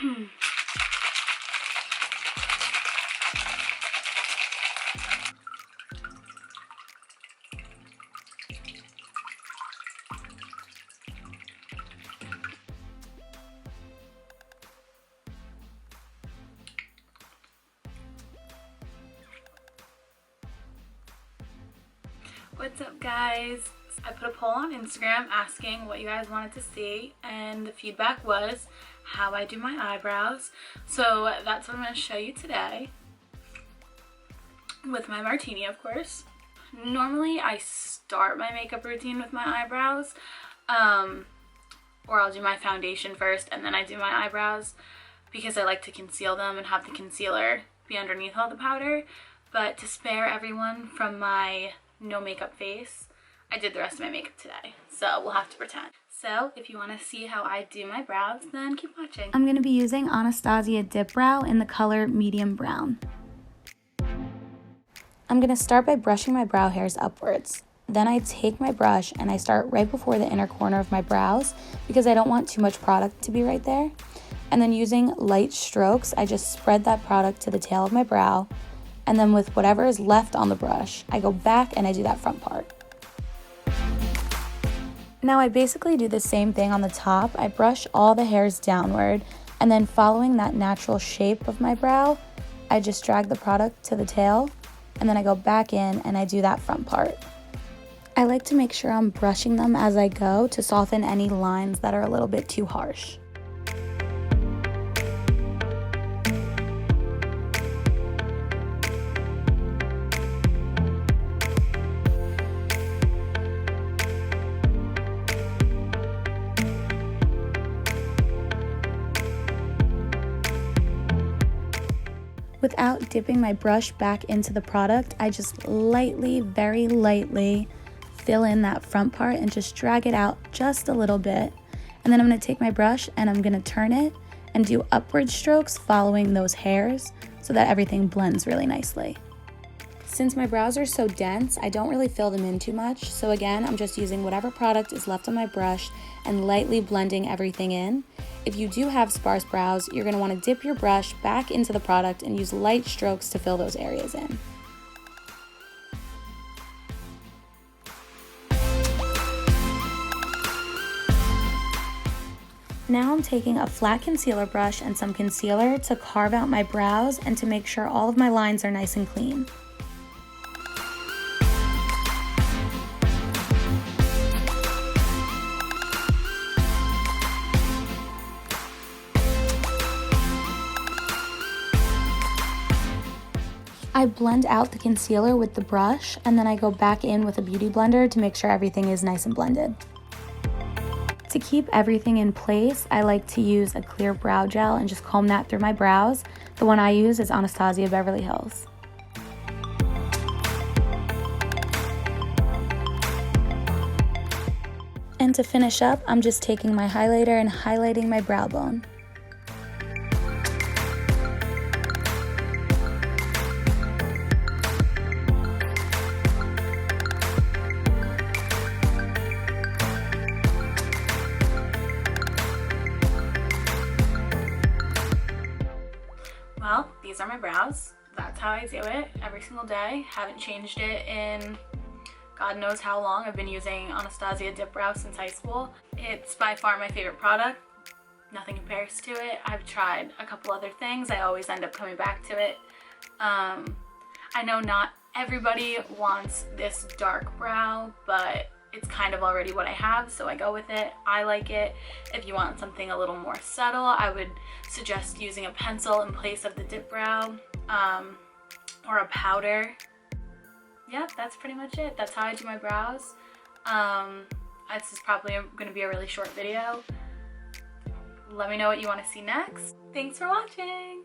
What's up, guys? I put a poll on Instagram asking what you guys wanted to see, and the feedback was how I do my eyebrows. So that's what I'm going to show you today with my martini, of course. Normally I start my makeup routine with my eyebrows, or I'll do my foundation first and then I do my eyebrows because I like to conceal them and have the concealer be underneath all the powder. But to spare everyone from my no makeup face, I did the rest of my makeup today, so we'll have to pretend. So if you want to see how I do my brows, then keep watching. I'm going to be using Anastasia Dipbrow in the color medium brown. I'm going to start by brushing my brow hairs upwards. Then I take my brush and I start right before the inner corner of my brows because I don't want too much product to be right there. And then using light strokes, I just spread that product to the tail of my brow. And then with whatever is left on the brush, I go back and I do that front part. Now I basically do the same thing on the top. I brush all the hairs downward, and then following that natural shape of my brow, I just drag the product to the tail, and then I go back in and I do that front part. I like to make sure I'm brushing them as I go to soften any lines that are a little bit too harsh. Without dipping my brush back into the product, I just lightly, very lightly fill in that front part and just drag it out just a little bit. And then I'm going to take my brush and I'm going to turn it and do upward strokes following those hairs so that everything blends really nicely. Since my brows are so dense, I don't really fill them in too much. So again, I'm just using whatever product is left on my brush and lightly blending everything in. If you do have sparse brows, you're going to want to dip your brush back into the product and use light strokes to fill those areas in. Now I'm taking a flat concealer brush and some concealer to carve out my brows and to make sure all of my lines are nice and clean. I blend out the concealer with the brush and then I go back in with a beauty blender to make sure everything is nice and blended. To keep everything in place, I like to use a clear brow gel and just comb that through my brows. The one I use is Anastasia Beverly Hills. And to finish up, I'm just taking my highlighter and highlighting my brow bone. Well, these are my brows. That's how I do it every single day. Haven't changed it in God knows how long. I've been using Anastasia Dipbrow since high school. It's by far my favorite product. Nothing compares to it. I've tried a couple other things. I always end up coming back to it. I know not everybody wants this dark brow, but it's kind of already what I have, so I go with it. I like it. If you want something a little more subtle, I would suggest using a pencil in place of the dip brow, or a powder. Yep, that's pretty much it. That's how I do my brows. This is probably going to be a really short video. Let me know what you want to see next. Thanks for watching!